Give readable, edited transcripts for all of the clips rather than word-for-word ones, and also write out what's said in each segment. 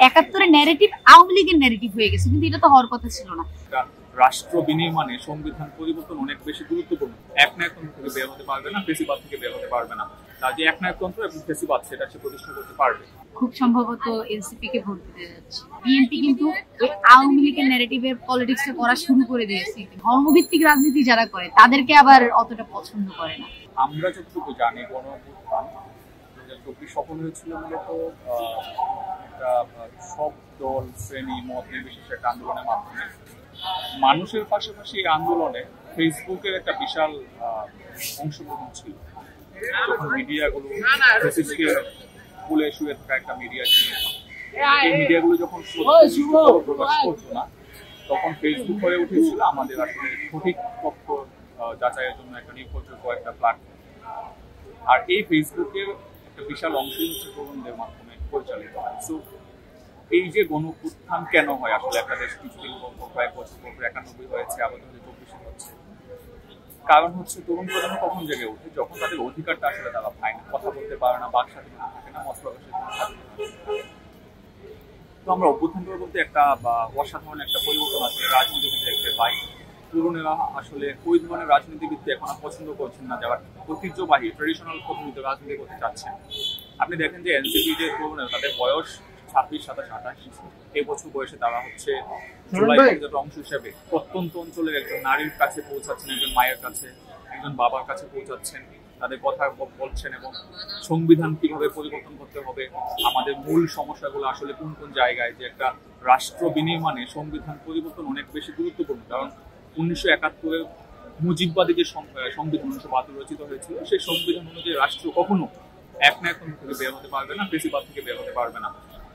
একাত্তরের ন্যারেটিভ আওয়ামী লীগের ন্যারেটিভ হয়ে গেছে, কিন্তু এটা তো হওয়ার কথা ছিল না। রাষ্ট্র বিনির্মাণে সংবিধান পরিবর্তন অনেক বেশি গুরুত্বপূর্ণ। একনায়কতন্ত্র থেকে বের হতে পারবে না, ফেসিবাদ থেকে বের হতে পারবে না। তার যে একনায়কতন্ত্র এবং ফেসিবাদ সেটা সে প্রতিষ্ঠা করতে পারবে। খুব সম্ভবত এনসিপি কে ভোট দিতে যাচ্ছে। বিএনপি কিন্তু ওই আওয়ামী লীগের ন্যারেটিভের পলিটিক্সটা করা শুরু করে দিয়েছে। ধর্মভিত্তিক রাজনীতি যারা করে তাদেরকে আবার অতটা পছন্দ করে না। আমরা যতটুকু জানি গণঅভ্যুত্থান 2024 সফল হয়েছিল মূলত একটা সব দল শ্রেণী মত নির্বিশেষে একটা আন্দোলনের মাধ্যমে। মানুষের পাশাপাশি এই আন্দোলনে ফেসবুকের একটা বিশাল অংশগ্রহণ ছিল। যখন মিডিয়াগুলো ফেসিসকে কুলে শুয়ে থাকা একটা মিডিয়া ছিল, এই মিডিয়াগুলো যখন প্রকাশ করতো না, তখন ফেসবুক হয়ে উঠেছিল আমাদের আসলে সঠিক তথ্য যাচাইয়ের জন্য একটা নির্ভরযোগ্য একটা প্ল্যাটফর্ম। আর এই ফেসবুকের একটা বিশাল অংশই হচ্ছে তরুণদের মাধ্যমে পরিচালিত হয়। সো এই যে গণঅভ্যুত্থান কেন হয় আসলে একটা দেশ কিছুদিন পর কয়েক বছর পর 91 হয়েছে, আবার 2024 হচ্ছে, কারণ হচ্ছে তরুণ প্রজন্ম কখন জেগে ওঠে যখন তাদের অধিকারটা আসলে তারা পায় না, কথা বলতে পারে না, বাক স্বাধীনতা থাকে না, মত প্রকাশের স্বাধীনতা। তো আমরা অভ্যুত্থান বলতে একটা অসাধারণ একটা পরিবর্তন আসলে রাজনীতিতে দেখতে পাই। তরুণেরা আসলে ওই ধরনের রাজনীতিবিদকে এখন আর পছন্দ করছেন না, যারা ঐতিহ্যবাহী ট্রেডিশনাল পদ্ধতিতে রাজনীতি করতে চাচ্ছেন। আপনি দেখেন যে এনসিপি যে তরুণেরা, তাদের বয়স 26, 27, 28, এই বছর বয়সে তারা হচ্ছে জুলাই অংশ হিসেবে প্রত্যন্ত অঞ্চলের একজন নারীর কাছে পৌঁছাচ্ছেন, একজন মায়ের কাছে, একজন বাবার কাছে পৌঁছাচ্ছেন, তাদের কথা বলছেন এবং সংবিধান কিভাবে পরিবর্তন করতে হবে, আমাদের মূল সমস্যাগুলো আসলে কোন কোন জায়গায়, যে একটা রাষ্ট্র বিনির্মাণে সংবিধান পরিবর্তন অনেক বেশি গুরুত্বপূর্ণ। কারণ 1971-এর মুজিববাদী যে সংবিধান 1972 রচিত হয়েছিল, সেই সংবিধান অনুযায়ী রাষ্ট্র কখনো একনায়কতন্ত্র থেকে বের হতে পারবে না, ফেসিবাদ থেকে বের হতে পারবে না।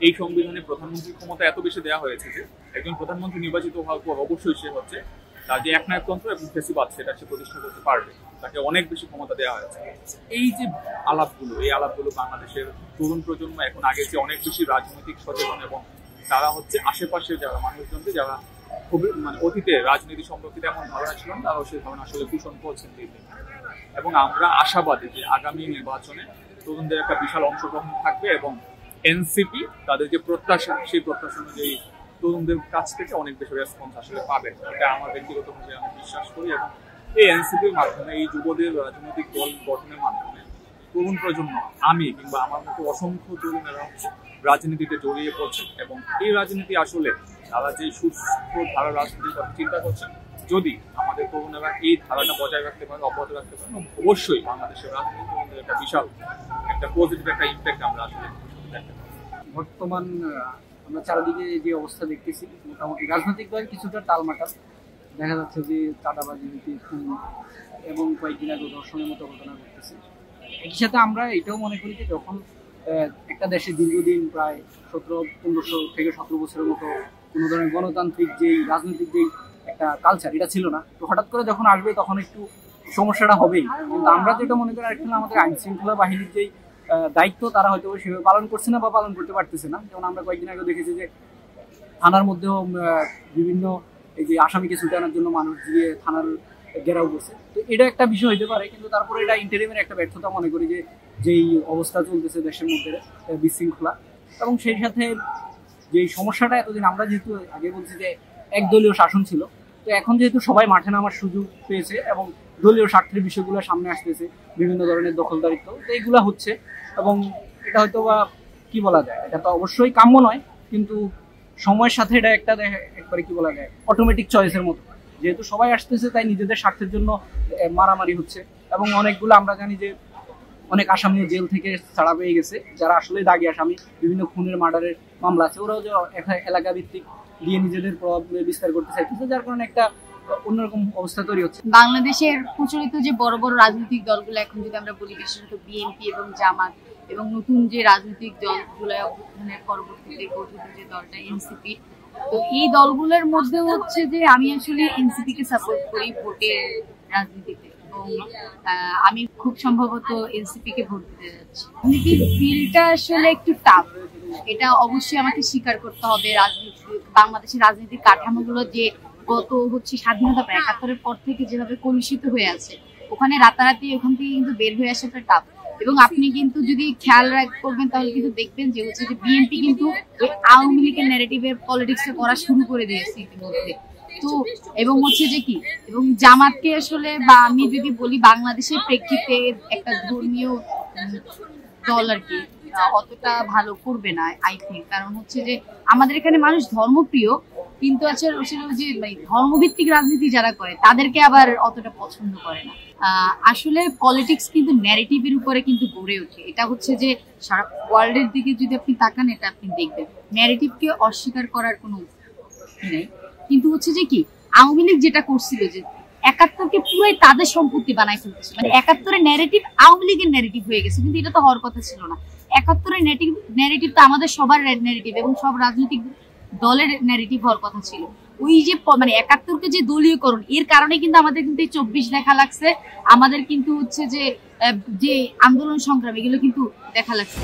এই সংবিধানে প্রধানমন্ত্রীর ক্ষমতা এত বেশি দেওয়া হয়েছে যে একজন প্রধানমন্ত্রী নির্বাচিত হওয়ার পর অবশ্যই সে হচ্ছে তার যে একনায়কতন্ত্র এবং ফেসিবাদ সেটা সে প্রতিষ্ঠা করতে পারবে, তাকে অনেক বেশি ক্ষমতা দেওয়া হয়েছে। এই যে আলাপগুলো বাংলাদেশের তরুণ প্রজন্ম এখন আগের চেয়ে অনেক বেশি রাজনৈতিক সচেতন, এবং তারা হচ্ছে আশেপাশে যারা মানুষজনকে, যারা খুবই অতীতে রাজনীতি সম্পর্কে তেমন ধারণা ছিল না, তারাও সেই ধারণা আসলে পোষণ করছেন দিন দিন। এবং আমরা আশাবাদী যে আগামী নির্বাচনে তরুণদের একটা বিশাল অংশগ্রহণ থাকবে এবং এনসিপি তাদের যে প্রত্যাশা, সেই প্রত্যাশা অনুযায়ী তরুণদের কাছ থেকে অনেক বেশি রেসপন্স আসলে পাবে। এটা আমার ব্যক্তিগতভাবে আমি বিশ্বাস করি। এবং এই এনসিপির মাধ্যমে, এই যুবদের রাজনৈতিক দল গঠনের মাধ্যমে তরুণ প্রজন্ম, আমি কিংবা আমার মতো অসংখ্য তরুণেরা রাজনীতিতে জড়িয়ে পড়ছেন। এবং এই রাজনীতি আসলে তারা যে সুস্থ ধারা রাজনীতির কথা চিন্তা করছেন, যদি আমাদের তরুণেরা এই ধারাটা বজায় রাখতে পারে, অব্যাহত রাখতে পারে, অবশ্যই বাংলাদেশের রাজনীতি তরুণদের একটা বিশাল একটা পজিটিভ একটা ইম্প্যাক্ট আমরা আসলে দেখতে পাই। বর্তমান আমরা চারিদিকে যে অবস্থা দেখতেছি, মোটামুটি রাজনৈতিকভাবে কিছুটা টালমাটাল দেখা যাচ্ছে, যে চাঁদাবাজি, খুন এবং কয়েকদিন আগে ধর্ষণের মতো ঘটনা ঘটতেছে। একই সাথে আমরা এটাও মনে করি যে যখন একটা দেশে দীর্ঘদিন প্রায় 15 থেকে 17 বছরের মতো কোনো ধরনের গণতান্ত্রিক যেই রাজনৈতিক যেই একটা কালচার, এটা ছিল না, তো হঠাৎ করে যখন আসবে তখন একটু সমস্যাটা হবেই। কিন্তু আমরা যেটা মনে করি আরেকটা, আমাদের আইন শৃঙ্খলা বাহিনীর যেই দায়িত্ব, তারা হয়তো সেভাবে পালন করছে না বা পালন করতে পারতেছে না। যেমন আমরা কয়েকদিন আগে দেখেছি যে থানার মধ্যেও বিভিন্ন এই যে আসামিকে ছুটে আনার জন্য মানুষ দিয়ে থানার ঘেরাও করছে। তো এটা একটা বিষয় হইতে পারে, কিন্তু তারপরে এটা ইন্টারিমের একটা ব্যর্থতা মনে করি, যে যেই অবস্থা চলতেছে দেশের মধ্যে বিশৃঙ্খলা, এবং সেই সাথে যেই সমস্যাটা এতদিন আমরা যেহেতু আগে বলছি যে একদলীয় শাসন ছিল, তো এখন যেহেতু সবাই মাঠে নামার সুযোগ পেয়েছে এবং দলীয় স্বার্থের বিষয়গুলো সামনে আসতেছে, বিভিন্ন ধরনের দখলদারিত্ব, তো এইগুলা হচ্ছে। এবং এটা হয়তো বা কি বলা যায়, এটা তো অবশ্যই কাম্য নয়, কিন্তু সময়ের সাথে এটা একটা একবারে কি বলা যায় অটোমেটিক চয়েসের মতো, যেহেতু সবাই আসতেছে তাই নিজেদের স্বার্থের জন্য মারামারি হচ্ছে। এবং অনেকগুলো আমরা জানি যে অনেক আসামি জেল থেকে ছাড়া পেয়ে গেছে, যারা আসলে দাগি আসামি, বিভিন্ন খুনের মার্ডারের মামলা আছে, ওরাও যে এলাকা ভিত্তিক দিয়ে নিজেদের প্রভাব বিস্তার করতে চাইতেছে, যার কারণে একটা অন্যরকম অবস্থা তৈরি হচ্ছে। বাংলাদেশের প্রচলিত যে বড় বড় রাজনৈতিক দলগুলো, এখন যদি আমরা বলি বিশেষত বিএনপি এবং জামাত, এবং নতুন যে রাজনৈতিক দলগুলো অভ্যুত্থানের পরবর্তীতে গঠিত যে দলটা এনসিপি, তো এই দলগুলোর মধ্যে হচ্ছে যে আমি আসলে এনসিপি কে সাপোর্ট করি ভোটের রাজনীতিতে, এবং আমি খুব সম্ভবত এনসিপি কে ভোট দিতে যাচ্ছি। রাজনীতির ফিল্ডটা আসলে একটু টাফ, এটা অবশ্যই আমাকে স্বীকার করতে হবে। বাংলাদেশের রাজনীতির কাঠামোগুলো যে গত স্বাধীনতা 71-এর পর থেকে যেভাবে কলুষিত হয়ে আছে, ওখানে রাতারাতি ওখান থেকে কিন্তু বের হয়ে আসাটা টাফ। এবং আপনি কিন্তু যদি খেয়াল করবেন তাহলে কিন্তু দেখবেন যে হচ্ছে যে বিএনপি কিন্তু ওই আওয়ামী লীগের ন্যারেটিভের পলিটিক্সে করা শুরু করে দিয়েছে ইতিমধ্যে। তো এবং হচ্ছে যে কি এবং জামাতকে আসলে বা আমি যদি বলি বাংলাদেশের প্রেক্ষিতে একটা ধর্মীয় দল আর কি অতটা ভালো করবে না আই থিঙ্ক। কারণ হচ্ছে যে আমাদের এখানে মানুষ ধর্মপ্রিয়, কিন্তু আসলে যে মানে ধর্মভিত্তিক রাজনীতি যারা করে তাদেরকে আবার অতটা পছন্দ করে না। আসলে পলিটিক্স কিন্তু ন্যারেটিভের উপরে কিন্তু গড়ে ওঠে। এটা হচ্ছে যে সারা ওয়ার্ল্ডের দিকে যদি আপনি তাকান এটা আপনি দেখবেন ন্যারেটিভকে অস্বীকার করার কোনো নেই। কিন্তু হচ্ছে যে কি আওয়ামী লীগ যেটা করছিল যে ৭১কে পুরোই তাদের সম্পত্তি বানাই ফেলতেছে, মানে ৭১-এর ন্যারেটিভ আওয়ামী লীগের ন্যারেটিভ হয়ে গেছে, কিন্তু এটা তো হওয়ার কথা ছিল না। ৭১-এর ন্যারেটিভ তো আমাদের সবার ন্যারেটিভ এবং সব রাজনৈতিক দলের ন্যারেটিভ হওয়ার কথা ছিল। ওই যে মানে ৭১-কে যে দলীয়করণ এর কারণে কিন্তু আমাদের কিন্তু এই ২৪ দেখা লাগছে, আমাদের কিন্তু হচ্ছে যে আন্দোলন সংগ্রাম এগুলো কিন্তু দেখা লাগছে।